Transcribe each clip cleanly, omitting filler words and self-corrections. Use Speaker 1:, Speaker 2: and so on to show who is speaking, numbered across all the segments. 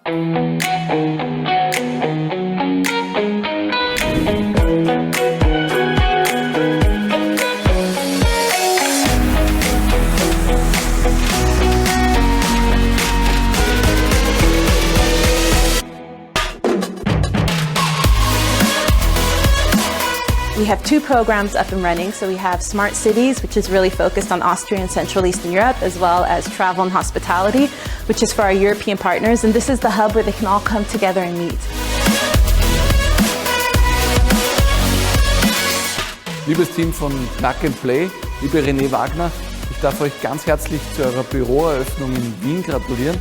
Speaker 1: We have two programs up and running. So we have Smart Cities, which is really focused on Austria and Central Eastern Europe, as well as Travel and Hospitality, which is for our European partners. And this is the hub where they can all come together and meet.
Speaker 2: Liebes Team von Plug and Play, liebe René Wagner, ich darf euch ganz herzlich zu eurer Büroeröffnung in Wien gratulieren.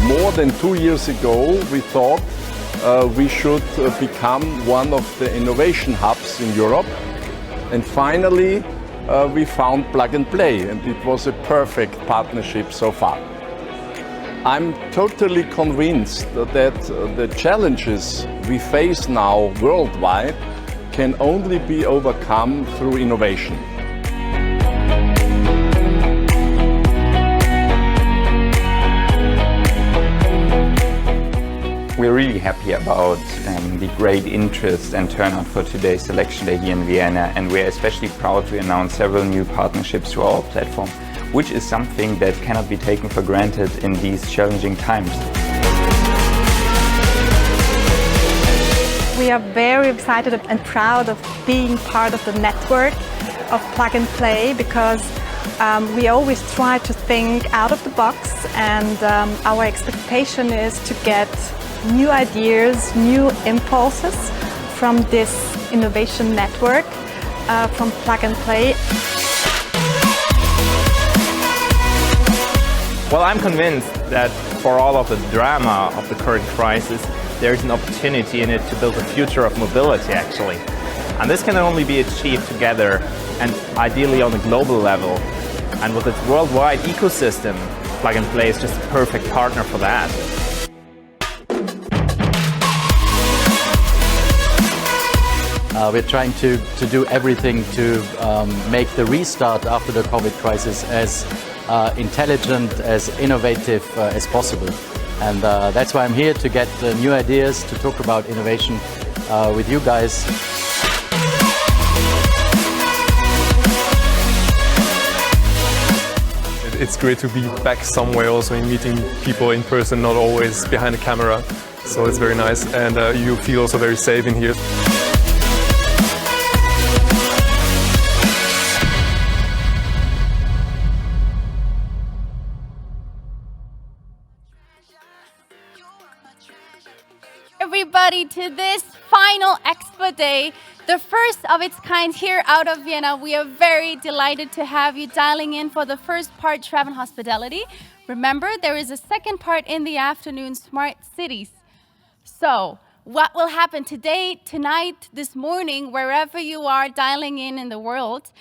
Speaker 3: More than 2 years ago, we thought we should become one of the innovation hubs in Europe. And finally, we found Plug and Play, and it was a perfect partnership so far. I'm totally convinced that the challenges we face now worldwide can only be overcome through innovation.
Speaker 4: We're really happy about the great interest and turnout for today's Selection Day here in Vienna, and we're especially proud to announce several new partnerships to our platform, which is something that cannot be taken for granted in these challenging times.
Speaker 5: We are very excited and proud of being part of the network of Plug and Play, because we always try to think out of the box, and our expectation is to get new ideas, new impulses from this innovation network from Plug and Play.
Speaker 6: Well, I'm convinced that for all of the drama of the current crisis, there's an opportunity in it to build a future of mobility, actually. And this can only be achieved together, and ideally on a global level. And with its worldwide ecosystem, Plug and Play is just a perfect partner for that.
Speaker 7: We're trying to do everything to make the restart after the COVID crisis as intelligent, as innovative as possible. And that's why I'm here, to get new ideas, to talk about innovation with you guys.
Speaker 8: It's great to be back somewhere, also in meeting people in person, not always behind a camera. So it's very nice, and you feel also very safe in here.
Speaker 9: Everybody to this final Expo Day, the first of its kind here out of Vienna. We are very delighted to have you dialing in for the first part, Travel and Hospitality. Remember, there is a second part in the afternoon, Smart Cities. So, what will happen today, tonight, this morning, wherever you are dialing in the world,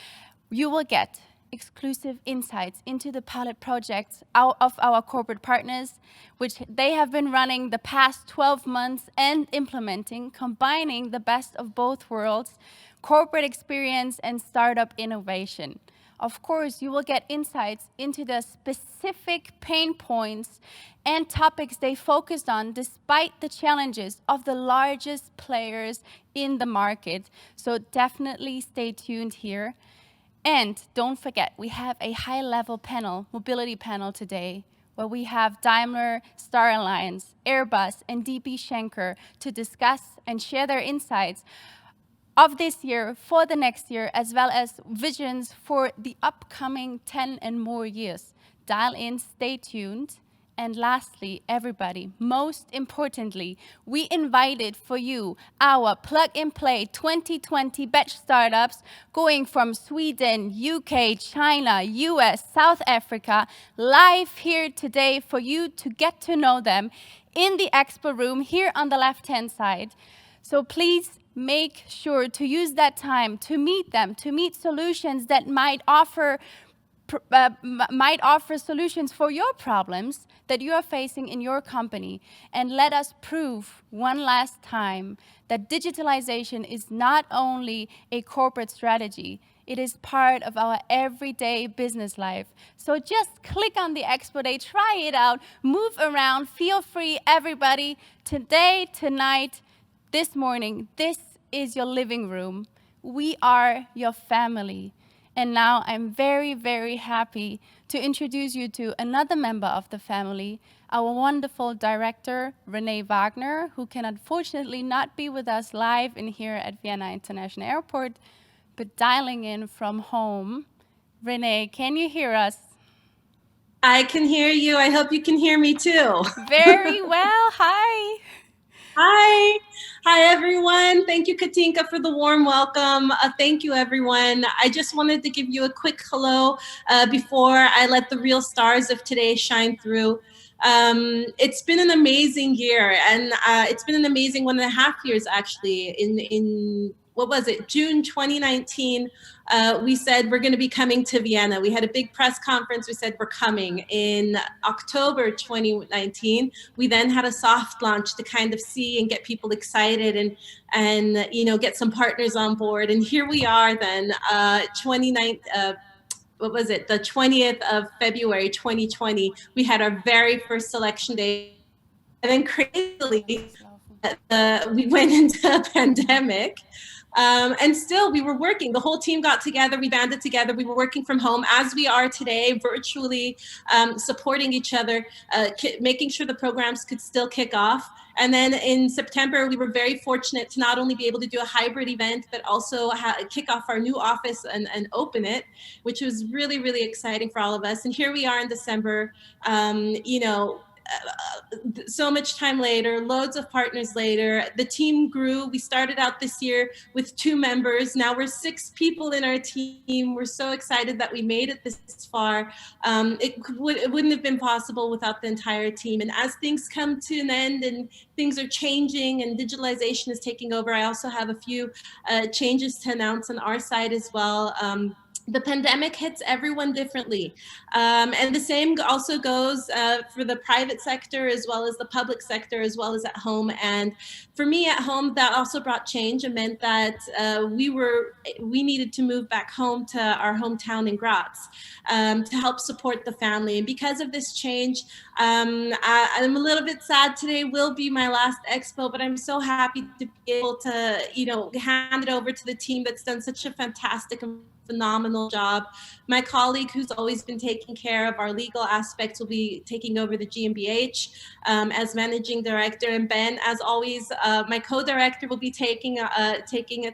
Speaker 9: you will get exclusive insights into the pilot projects of our corporate partners, which they have been running the past 12 months and implementing, combining the best of both worlds, corporate experience and startup innovation. Of course, you will get insights into the specific pain points and topics they focused on despite the challenges of the largest players in the market. So definitely stay tuned here. And don't forget, we have a high-level panel, mobility panel today, where we have Daimler, Star Alliance, Airbus, and DB Schenker to discuss and share their insights of this year, for the next year, as well as visions for the upcoming 10 and more years. Dial in, stay tuned. And lastly, everybody, most importantly, we invited for you our Plug and Play 2020 batch startups going from Sweden, UK, China, US, South Africa, live here today for you to get to know them in the Expo room here on the left-hand side. So please make sure to use that time to meet them, to meet solutions that might offer solutions for your problems that you are facing in your company. And let us prove one last time that digitalization is not only a corporate strategy, It is part of our everyday business life. So just click on the Expo Day, try it out, move around, feel free, everybody. Today, tonight, this morning, this is your living room. We are your family. And now I'm very, very happy to introduce you to another member of the family, our wonderful director, Renee Wagner, who can unfortunately not be with us live in here at Vienna International Airport, but dialing in from home. Renee, can you hear us?
Speaker 10: I can hear you. I hope you can hear me too.
Speaker 9: Very well. Hi.
Speaker 10: Hi. Hi, everyone. Thank you, Katinka, for the warm welcome. Thank you, everyone. I just wanted to give you a quick hello before I let the real stars of today shine through. It's been an amazing year, and it's been an amazing 1.5 years, actually. In what was it, June 2019, we said we're going to be coming to Vienna. We had a big press conference. We said we're coming. In October 2019, we then had a soft launch to kind of see and get people excited and you know, get some partners on board. And here we are then, what was it, the 20th of February 2020, we had our very first selection day. And then crazily, we went into a pandemic. And still we were working. The whole team got together, we banded together, we were working from home as we are today, virtually supporting each other, making sure the programs could still kick off. And then in September, we were very fortunate to not only be able to do a hybrid event, but also kick off our new office and open it, which was really, really exciting for all of us. And here we are in December, you know, so much time later, loads of partners later, the team grew. We started out this year with 2 members. Now we're 6 people in our team. We're so excited that we made it this far. It wouldn't have been possible without the entire team. And as things come to an end and things are changing and digitalization is taking over, I also have a few changes to announce on our side as well. The pandemic hits everyone differently. And the same also goes for the private sector as well as the public sector, as well as at home. And for me at home, that also brought change and meant that we needed to move back home to our hometown in Graz to help support the family. And because of this change, I'm a little bit sad. Today will be my last Expo, but I'm so happy to be able to, you know, hand it over to the team that's done such a fantastic and phenomenal job. My colleague who's always been taking care of our legal aspects will be taking over the GmbH as managing director, and Ben, as always, my co-director, will be taking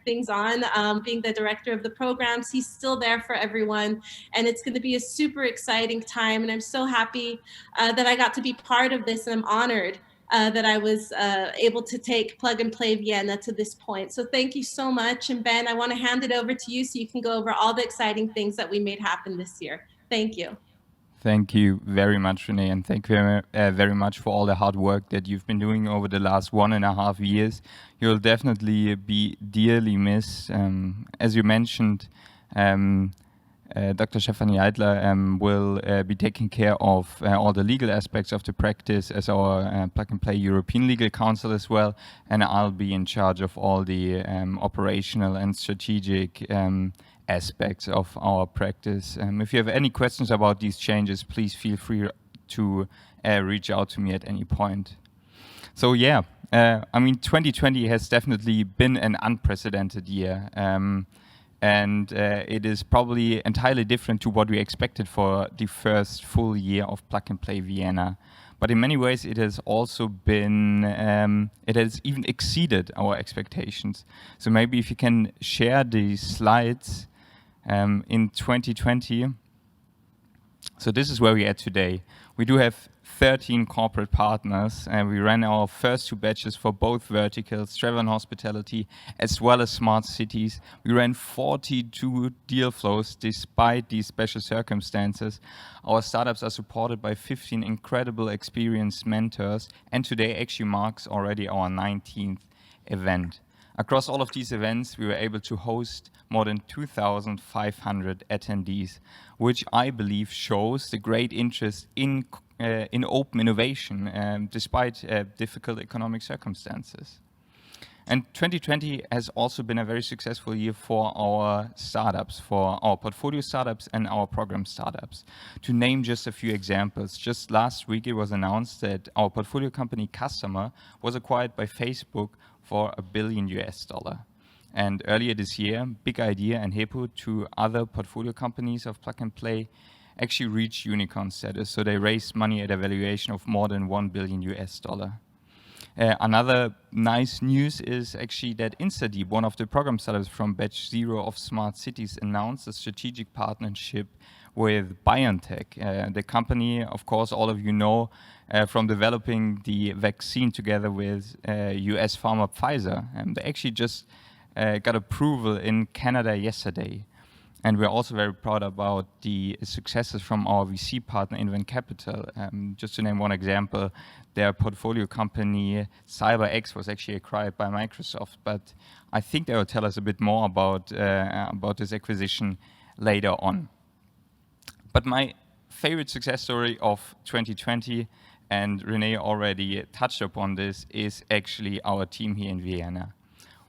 Speaker 10: things on, being the director of the programs. He's still there for everyone, and it's going to be a super exciting time, and I'm so happy that I got to be part of this, and I'm honored that I was able to take Plug and Play Vienna to this point. So thank you so much. And Ben, I want to hand it over to you so you can go over all the exciting things that we made happen this year. Thank you.
Speaker 4: Thank you very much, Renee, and thank you very much for all the hard work that you've been doing over the last 1.5 years. You'll definitely be dearly missed. As you mentioned, Dr. Stefanie Eidler will be taking care of all the legal aspects of the practice as our Plug and Play European Legal Counsel as well, and I'll be in charge of all the operational and strategic aspects of our practice. If you have any questions about these changes, please feel free to reach out to me at any point. So yeah, I mean, 2020 has definitely been an unprecedented year. And it is probably entirely different to what we expected for the first full year of Plug and Play Vienna. But in many ways, it has also been, it has even exceeded our expectations. So maybe if you can share these slides in 2020. So this is where we are today. We do have 13 corporate partners, and we ran our first 2 batches for both verticals, travel and hospitality, as well as smart cities. We ran 42 deal flows despite these special circumstances. Our startups are supported by 15 incredible experienced mentors, and today actually marks already our 19th event. Across all of these events, we were able to host more than 2,500 attendees, which I believe shows the great interest in open innovation despite difficult economic circumstances. And 2020 has also been a very successful year for our startups, for our portfolio startups and our program startups. To name just a few examples, just last week it was announced that our portfolio company Customer was acquired by Facebook for $1 billion. And earlier this year, Big Idea and Hippo, two other portfolio companies of Plug and Play, actually reached unicorn status. So they raised money at a valuation of more than $1 billion. Another nice news is actually that InstaDeep, one of the program startups from batch 0 of Smart Cities, announced a strategic partnership with BioNTech. The company, of course, all of you know from developing the vaccine together with US pharma Pfizer. And they actually just got approval in Canada yesterday. And we're also very proud about the successes from our VC partner, Invent Capital. Just to name one example, their portfolio company, CyberX, was actually acquired by Microsoft. But I think they will tell us a bit more about this acquisition later on. But my favorite success story of 2020, and Renee already touched upon this, is actually our team here in Vienna.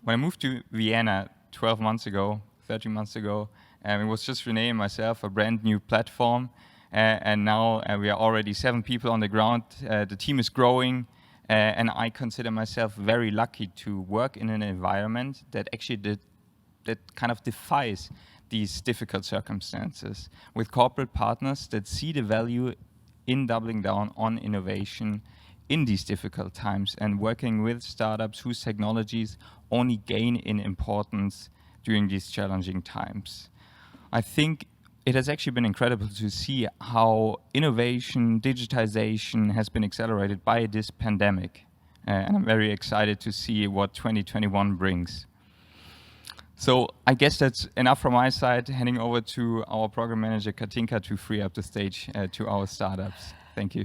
Speaker 4: When I moved to Vienna 12 months ago, 13 months ago, it was just Renee and myself, a brand new platform. And now we are already 7 people on the ground. The team is growing. And I consider myself very lucky to work in an environment that actually that kind of defies these difficult circumstances, with corporate partners that see the value in doubling down on innovation in these difficult times and working with startups whose technologies only gain in importance during these challenging times. I think it has actually been incredible to see how innovation, digitization has been accelerated by this pandemic. And I'm very excited to see what 2021 brings. So I guess that's enough from my side. Handing over to our program manager, Katinka, to free up the stage to our startups. Thank you.